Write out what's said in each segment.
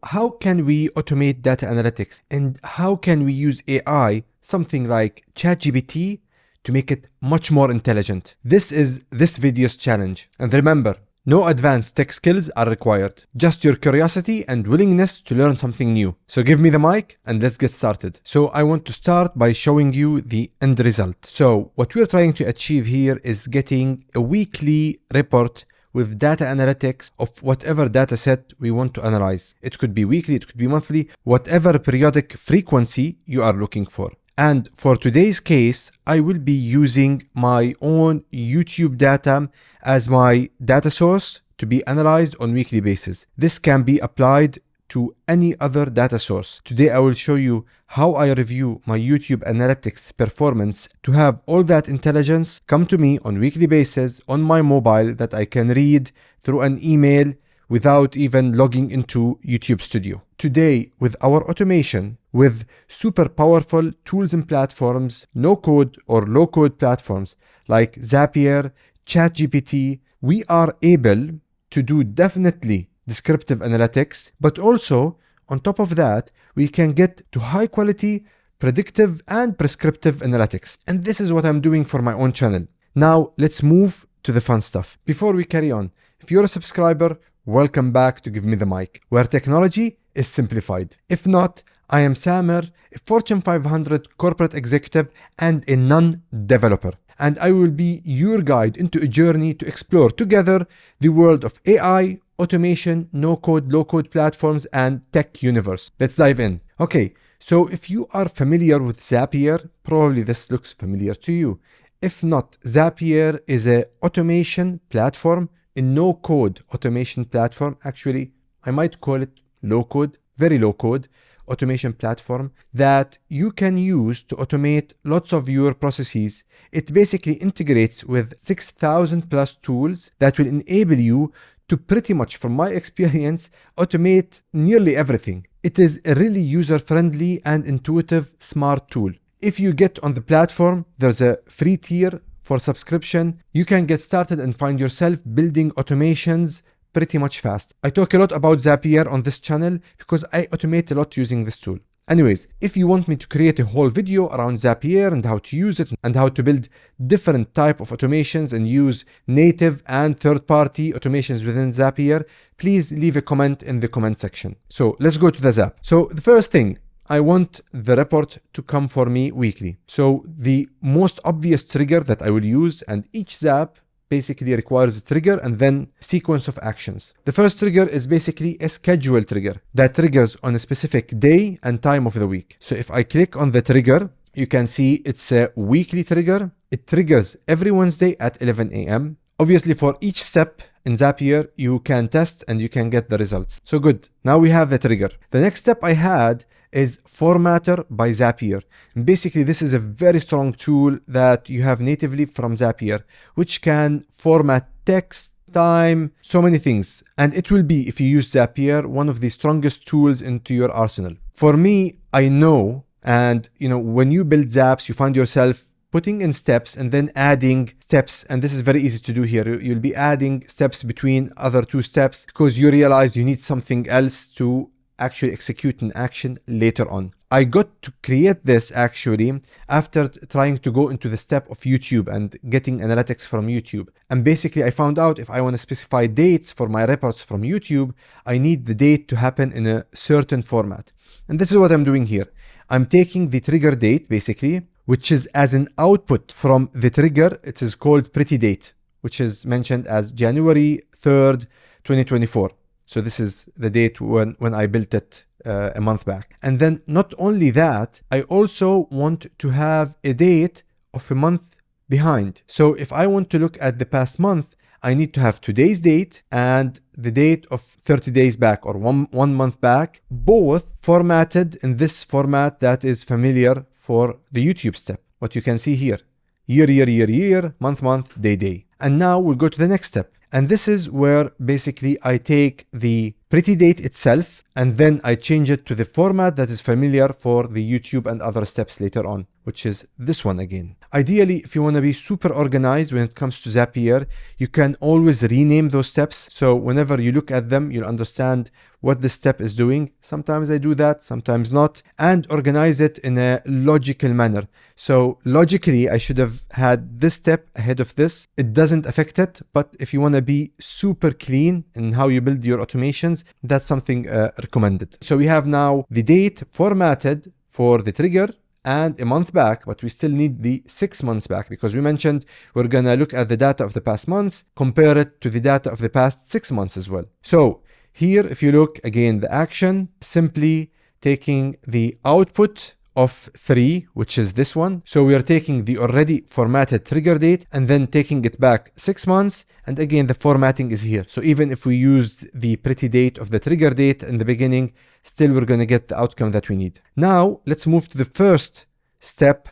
how can we automate data analytics, and how can we use AI, something like ChatGPT, to make it much more intelligent? This is this video's challenge. And remember, no advanced tech skills are required, just your curiosity and willingness to learn something new. So give me the mic and let's get started. So I want to start by showing you the end result. So what we're trying to achieve here is getting a weekly report with data analytics of whatever data set we want to analyze. It could be weekly, it could be monthly, whatever periodic frequency you are looking for. And for today's case, I will be using my own YouTube data as my data source to be analyzed on a weekly basis. This can be applied to any other data source. Today, I will show you how I review my YouTube analytics performance to have all that intelligence come to me on a weekly basis on my mobile that I can read through an email without even logging into YouTube Studio. Today, with our automation, with super powerful tools and platforms, no-code or low-code platforms like Zapier, ChatGPT, we are able to do definitely descriptive analytics, but also on top of that, we can get to high quality, predictive and prescriptive analytics. And this is what I'm doing for my own channel. Now, let's move to the fun stuff. Before we carry on, if you're a subscriber, welcome back to Give Me the Mic, where technology is simplified. If not, I am Samer, a Fortune 500 corporate executive and a non-developer. And I will be your guide into a journey to explore together the world of AI, automation, no-code, low-code platforms, and tech universe. Let's dive in. Okay, so if you are familiar with Zapier, probably this looks familiar to you. If not, Zapier is an automation platform, a no-code automation platform. Actually, I might call it low-code, very low-code automation platform that you can use to automate lots of your processes. It basically integrates with 6,000 plus tools that will enable you to pretty much, from my experience, automate nearly everything. It is a really user-friendly and intuitive, smart tool. If you get on the platform, there's a free tier for subscription. You can get started and find yourself building automations pretty much fast. I talk a lot about Zapier on this channel because I automate a lot using this tool. Anyways, if you want me to create a whole video around Zapier and how to use it and how to build different type of automations and use native and third-party automations within Zapier, please leave a comment in the comment section. So let's go to the Zap. So the first thing, I want the report to come for me weekly. So the most obvious trigger that I will use, and each Zap basically requires a trigger and then sequence of actions. The first trigger is basically a schedule trigger that triggers on a specific day and time of the week. So if I click on the trigger, you can see it's a weekly trigger. It triggers every Wednesday at 11 a.m. Obviously, for each step in Zapier, you can test and you can get the results. So good. Now we have the trigger. The next step I had is Formatter by Zapier. And basically, this is a very strong tool that you have natively from Zapier, which can format text, time, so many things. And it will be, if you use Zapier, one of the strongest tools into your arsenal. For me, I know, and when you build Zaps, you find yourself putting in steps and then adding steps. And this is very easy to do here. You'll be adding steps between other two steps because you realize you need something else to actually execute an action later on. I got to create this actually after trying to go into the step of YouTube and getting analytics from YouTube. And basically I found out if I want to specify dates for my reports from YouTube, I need the date to happen in a certain format. And this is what I'm doing here. I'm taking the trigger date basically, which is as an output from the trigger. It is called pretty date, which is mentioned as January 3rd, 2024. So this is the date when I built it a month back. And then not only that, I also want to have a date of a month behind. So if I want to look at the past month, I need to have today's date and the date of 30 days back or one month back, both formatted in this format that is familiar for the YouTube step. What you can see here, year, month, day. And now we'll go to the next step. And this is where basically I take the pretty date itself and then I change it to the format that is familiar for the YouTube and other steps later on, which is this one again. Ideally, if you want to be super organized when it comes to Zapier, you can always rename those steps. So whenever you look at them, you'll understand what the step is doing. Sometimes I do that, sometimes not, and organize it in a logical manner. So logically, I should have had this step ahead of this. It doesn't affect it, but if you want to be super clean in how you build your automations, that's something recommended. So we have now the date formatted for the trigger and a month back, but we still need the 6 months back because we mentioned we're gonna look at the data of the past months, compare it to the data of the past 6 months as well. So here, if you look again, the action, simply taking the output of 3, which is this one. So we are taking the already formatted trigger date and then taking it back 6 months. And again, the formatting is here. So even if we used the pretty date of the trigger date in the beginning, still we're going to get the outcome that we need. Now let's move to the first step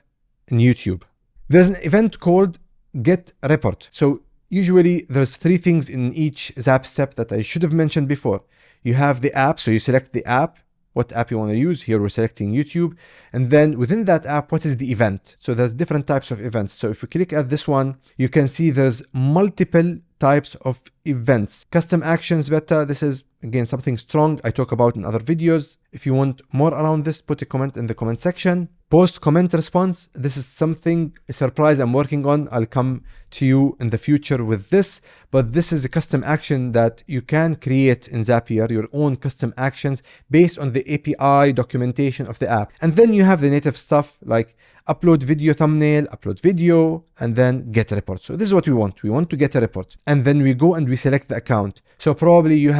in YouTube. There's an event called get report. So usually there's 3 things in each Zap step that I should have mentioned before. You have the app, so you select the app, what app you want to use. Here we're selecting YouTube. And then within that app, what is the event? So there's different types of events. So if you click at this one, you can see there's multiple types of events. Custom actions beta, this is again something strong I talk about in other videos. If you want more around this, put a comment in the comment section. Post comment response, this is something, a surprise I'm working on. I'll come to you in the future with this, but this is a custom action that you can create in Zapier, your own custom actions based on the API documentation of the app. And then you have the native stuff like upload video thumbnail, upload video, and then get a report. So this is what we want. We want to get a report. And then we go and we select the account. So probably you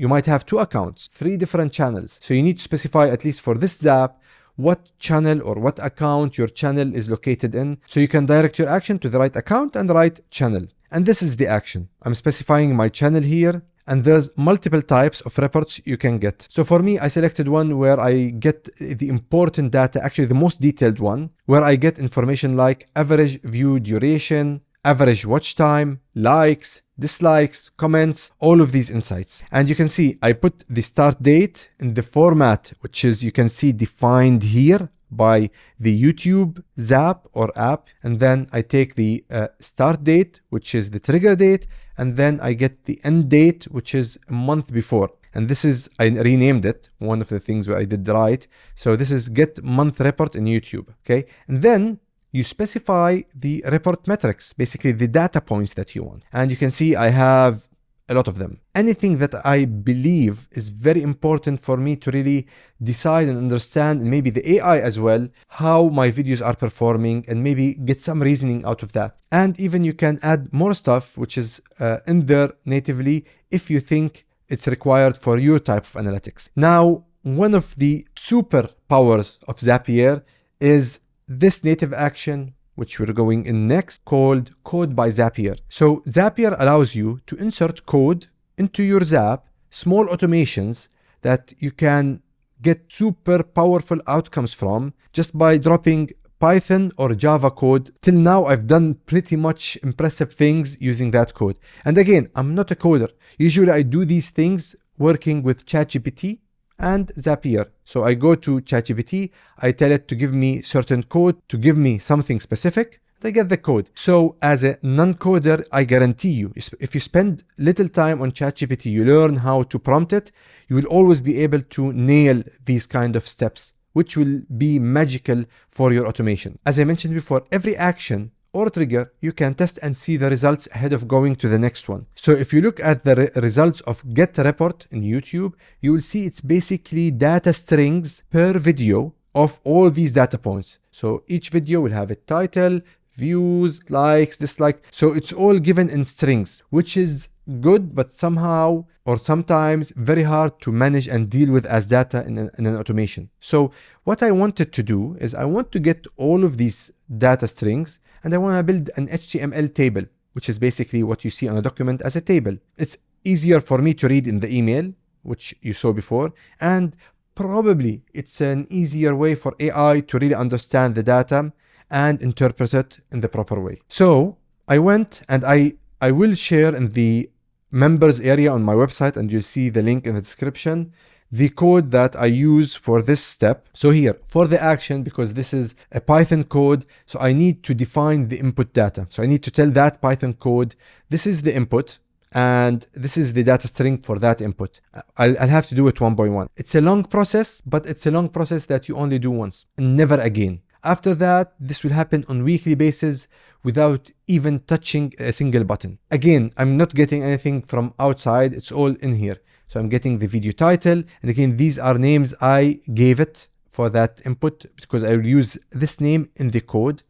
might have 2 accounts, 3 different channels. So you need to specify, at least for this Zap, what channel or what account your channel is located in. So you can direct your action to the right account and the right channel. And this is the action. I'm specifying my channel here, and there's multiple types of reports you can get. So for me, I selected one where I get the important data, actually the most detailed one, where I get information like average view duration, average watch time, likes, dislikes, comments, all of these insights. And you can see I put the start date in the format, which is, you can see, defined here by the YouTube Zap or app. And then I take the start date, which is the trigger date, and then I get the end date, which is a month before. And this is, I renamed it, one of the things where I did right. So this is get month report in YouTube, okay? And then you specify the report metrics, basically the data points that you want. And you can see I have a lot of them. Anything that I believe is very important for me to really decide and understand, and maybe the AI as well, how my videos are performing, and maybe get some reasoning out of that. And even you can add more stuff, which is in there natively, if you think it's required for your type of analytics. Now, one of the superpowers of Zapier is this native action, which we're going in next, called Code by Zapier. So Zapier allows you to insert code into your Zap, small automations that you can get super powerful outcomes from just by dropping Python or Java code. Till now, I've done pretty much impressive things using that code. And again, I'm not a coder. Usually I do these things working with ChatGPT and Zapier. So I go to ChatGPT, I tell it to give me certain code, to give me something specific, and I get the code. So as a non-coder, I guarantee you, if you spend little time on ChatGPT, you learn how to prompt it, you will always be able to nail these kind of steps, which will be magical for your automation. As I mentioned before, every action or trigger, you can test and see the results ahead of going to the next one. So if you look at the results of Get Report in YouTube, you will see it's basically data strings per video of all these data points. So each video will have a title, views, likes, dislikes. So it's all given in strings, which is good, but somehow or sometimes very hard to manage and deal with as data in an automation. So what I wanted to do is I want to get all of these data strings, and I want to build an HTML table, which is basically what you see on a document as a table. It's easier for me to read in the email, which you saw before, and probably it's an easier way for AI to really understand the data and interpret it in the proper way. So I went and I will share in the members area on my website, and you'll see the link in the description, the code that I use for this step. So here, for the action, because this is a Python code, so I need to define the input data. So I need to tell that Python code, this is the input, and this is the data string for that input. I'll have to do it one by one. It's a long process, but it's a long process that you only do once and never again. After that, this will happen on weekly basis without even touching a single button. Again, I'm not getting anything from outside, it's all in here. So I'm getting the video title, and again, these are names I gave it for that input because I will use this name in the code.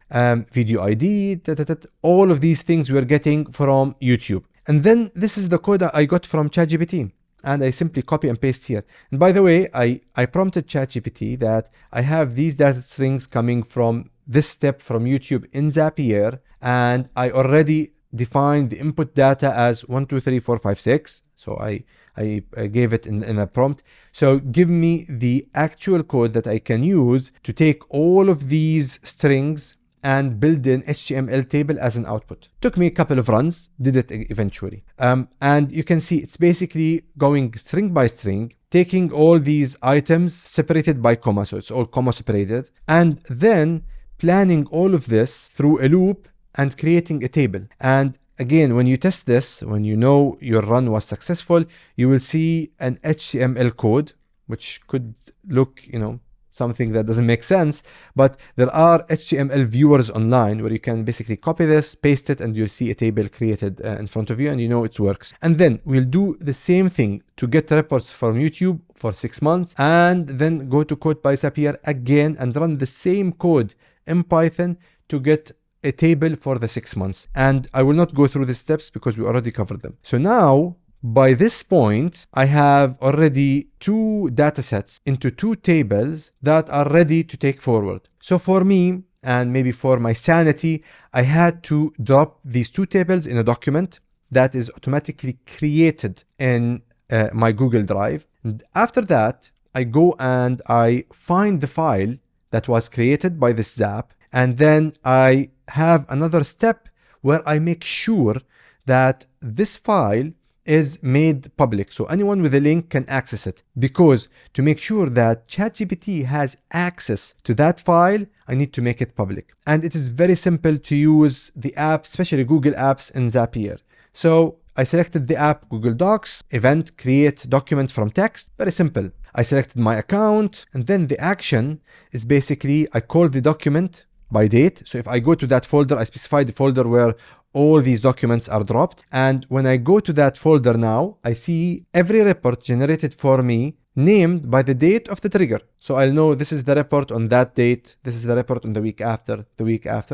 Video ID, all of these things we're getting from YouTube. And then this is the code I got from ChatGPT, and I simply copy and paste here. And by the way, I prompted ChatGPT that I have these data strings coming from this step from YouTube in Zapier, and I already defined the input data as 1, 2, 3, 4, 5, 6. So I gave it in a prompt. So give me the actual code that I can use to take all of these strings and build an HTML table as an output. Took me a couple of runs, did it eventually. And you can see it's basically going string by string, taking all these items separated by comma, so it's all comma separated, and then planning all of this through a loop and creating a table. And again, when you test this, when you know your run was successful, you will see an HTML code, which could look, something that doesn't make sense, but there are HTML viewers online where you can basically copy this, paste it, and you'll see a table created in front of you, and it works. And then we'll do the same thing to get reports from YouTube for 6 months, and then go to Code by Zapier again and run the same code in Python to get a table for the 6 months. And I will not go through the steps because we already covered them. So now, by this point, I have already 2 data sets into 2 tables that are ready to take forward. So for me, and maybe for my sanity, I had to drop these 2 tables in a document that is automatically created in my Google Drive. And after that, I go and I find the file that was created by this Zap, and then I have another step where I make sure that this file is made public, so anyone with a link can access it. Because to make sure that ChatGPT has access to that file, I need to make it public. And it is very simple to use the app, especially Google Apps in Zapier. So I selected the app Google Docs, event, create document from text, very simple. I selected my account, and then the action is basically I call the document by date. So if I go to that folder, I specify the folder where all these documents are dropped. And when I go to that folder now, I see every report generated for me named by the date of the trigger. So I'll know this is the report on that date, this is the report on the week after,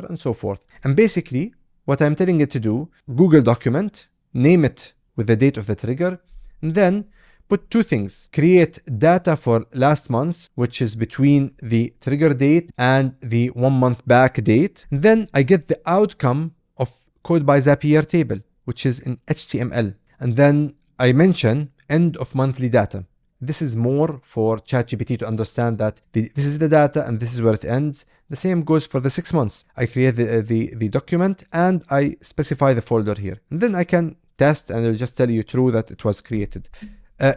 and so forth. And basically, what I'm telling it to do, Google document, name it with the date of the trigger, and then put 2 things. Create data for last month, which is between the trigger date and the 1 month back date. And then I get the outcome of Code by Zapier table, which is in HTML. And then I mention end of monthly data. This is more for ChatGPT to understand that this is the data and this is where it ends. The same goes for the 6 months. I create the document and I specify the folder here. And then I can test and it'll just tell you true that it was created.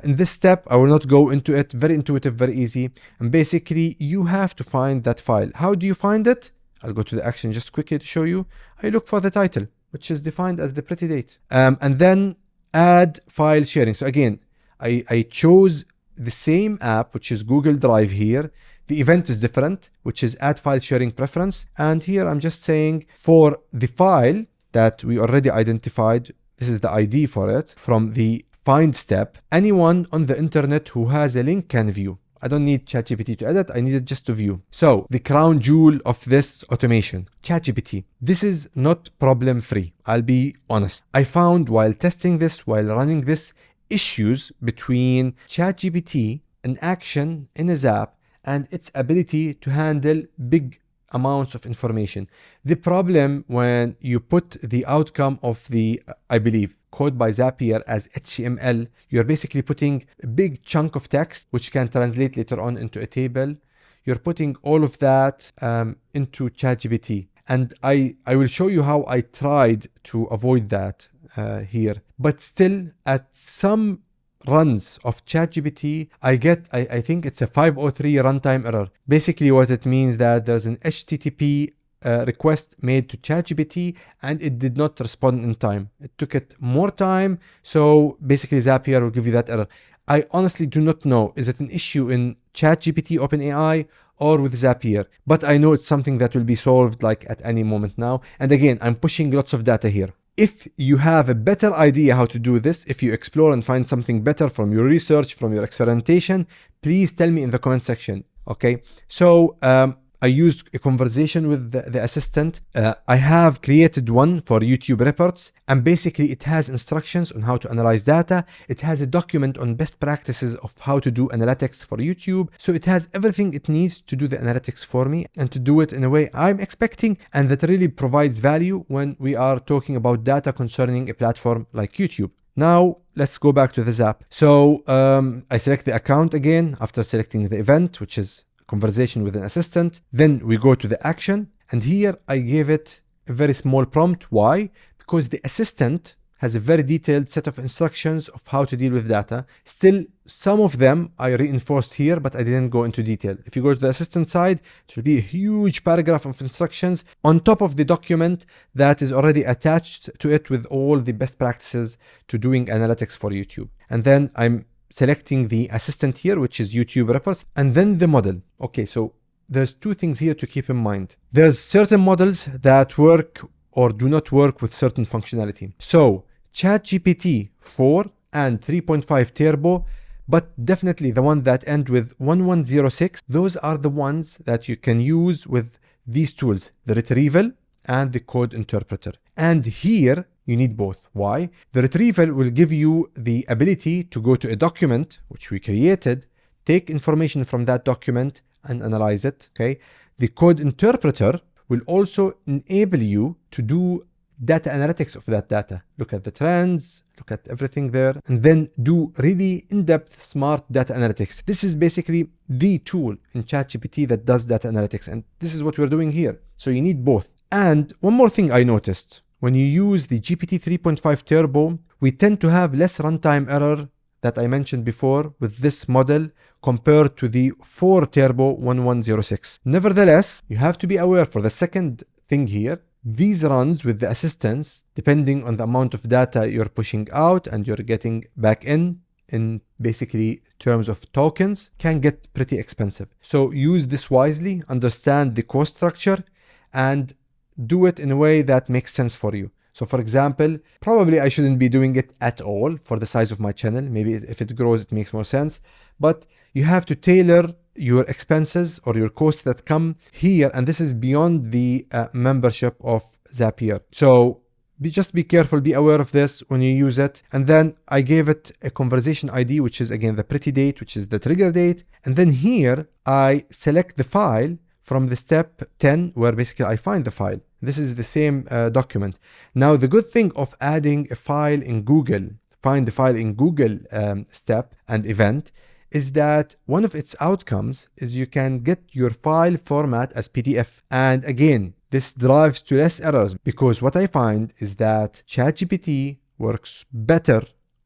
In this step, I will not go into it. Very intuitive, very easy. And basically, you have to find that file. How do you find it? I'll go to the action just quickly to show you. I look for the title, which is defined as the pretty date. And then add file sharing. So again, I chose the same app, which is Google Drive here. The event is different, which is add file sharing preference. And here I'm just saying for the file that we already identified, this is the ID for it, from the find step, anyone on the internet who has a link can view. I don't need ChatGPT to edit, I need it just to view. So the crown jewel of this automation, ChatGPT. This is not problem free, I'll be honest. I found while testing this, while running this, issues between ChatGPT, an action in a Zap, and its ability to handle big amounts of information. The problem when you put the outcome of the, I believe, Code by Zapier as HTML, you're basically putting a big chunk of text, which can translate later on into a table. You're putting all of that into ChatGPT. And I will show you how I tried to avoid that here. But still, at some runs of ChatGPT, I get, I think it's a 503 runtime error. Basically what it means that there's an HTTP request made to ChatGPT and it did not respond in time. It took it more time. So basically Zapier will give you that error. I honestly do not know. Is it an issue in ChatGPT OpenAI or with Zapier? But I know it's something that will be solved like at any moment now. And again, I'm pushing lots of data here. If you have a better idea how to do this, if you explore and find something better from your research, from your experimentation, please tell me in the comment section. Okay, so I used a conversation with the assistant. I have created one for YouTube reports, and basically it has instructions on how to analyze data. It has a document on best practices of how to do analytics for YouTube. So it has everything it needs to do the analytics for me and to do it in a way I'm expecting, and that really provides value when we are talking about data concerning a platform like YouTube. Now, let's go back to the Zap. So I select the account again after selecting the event, which is conversation with an assistant. Then we go to the action, and here I gave it a very small prompt. Why? Because the assistant has a very detailed set of instructions of how to deal with data. Still, some of them I reinforced here, but I didn't go into detail. If you go to the assistant side, it will be a huge paragraph of instructions on top of the document that is already attached to it with all the best practices to doing analytics for YouTube. And then I'm selecting the assistant here, which is YouTube reports, and then the model. Okay, so there's two things here to keep in mind. There's certain models that work or do not work with certain functionality. So ChatGPT 4 and 3.5 Turbo, but definitely the one that end with 1106, those are the ones that you can use with these tools, the retrieval and the code interpreter. And here you need both. Why? The retrieval will give you the ability to go to a document which we created, take information from that document and analyze it. Okay. The code interpreter will also enable you to do data analytics of that data. Look at the trends, look at everything there, and then do really in-depth smart data analytics. This is basically the tool in ChatGPT that does data analytics, and this is what we're doing here. So you need both. And one more thing I noticed, when you use the GPT 3.5 Turbo, we tend to have less runtime error that I mentioned before with this model compared to the 4 Turbo 1106. Nevertheless, you have to be aware for the second thing here. These runs with the assistants, depending on the amount of data you're pushing out and you're getting back in basically terms of tokens, can get pretty expensive. So use this wisely, understand the cost structure, and do it in a way that makes sense for you. So for example, probably I shouldn't be doing it at all for the size of my channel. Maybe if it grows, it makes more sense. But you have to tailor your expenses or your costs that come here. And this is beyond the membership of Zapier. So just be careful, be aware of this when you use it. And then I gave it a conversation ID, which is again the pretty date, which is the trigger date. And then here I select the file from the step 10, where basically I find the file. This is the same document. Now, the good thing of adding a file in Google, find the file in Google step and event, is that one of its outcomes is you can get your file format as PDF. And again, this drives to less errors, because what I find is that ChatGPT works better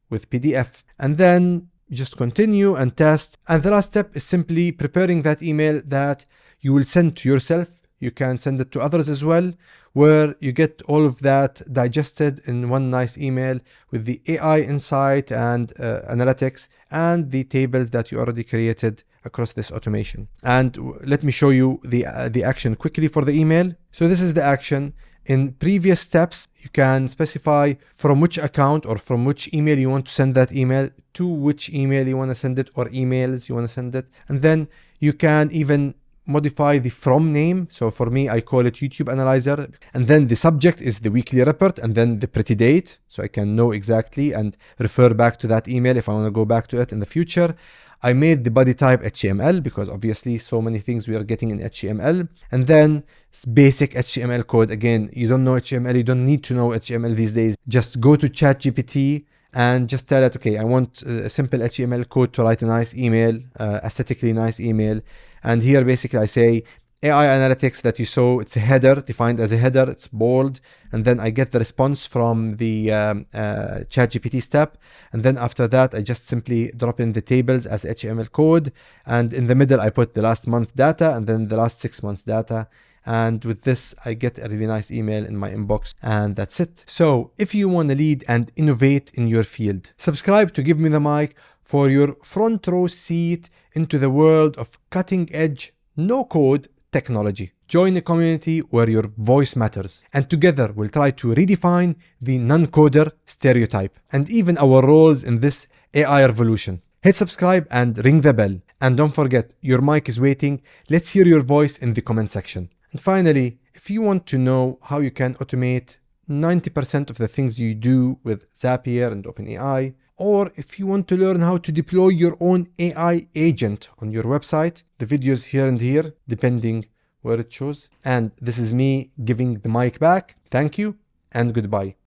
with PDF. And then just continue and test. And the last step is simply preparing that email that you will send to yourself. You can send it to others as well, where you get all of that digested in one nice email with the AI insight and analytics and the tables that you already created across this automation. And let me show you the action quickly for the email. So this is the action. In previous steps, you can specify from which account or from which email you want to send that email, to which email you want to send it, or emails you want to send it. And then you can even modify the from name. So for me, I call it YouTube Analyzer. And then the subject is the weekly report, and then the pretty date. So I can know exactly and refer back to that email if I want to go back to it in the future. I made the body type HTML because obviously so many things we are getting in HTML. And then basic HTML code. Again, you don't know HTML, you don't need to know HTML these days. Just go to ChatGPT and just tell it, okay, I want a simple HTML code to write a nice email, aesthetically nice email. And here basically I say AI analytics that you saw, it's a header, defined as a header, it's bold, and then I get the response from the ChatGPT step, and then after that I just simply drop in the tables as HTML code, and in the middle I put the last month data and then the last 6 months data. And with this, I get a really nice email in my inbox, and that's it. So if you want to lead and innovate in your field, subscribe to Give Me the Mic for your front row seat into the world of cutting edge, no code technology. Join a community where your voice matters, and together we'll try to redefine the non-coder stereotype and even our roles in this AI revolution. Hit subscribe and ring the bell. And don't forget, your mic is waiting. Let's hear your voice in the comment section. And finally, if you want to know how you can automate 90% of the things you do with Zapier and OpenAI, or if you want to learn how to deploy your own AI agent on your website, the videos here and here, depending where it shows. And this is me giving the mic back. Thank you and goodbye.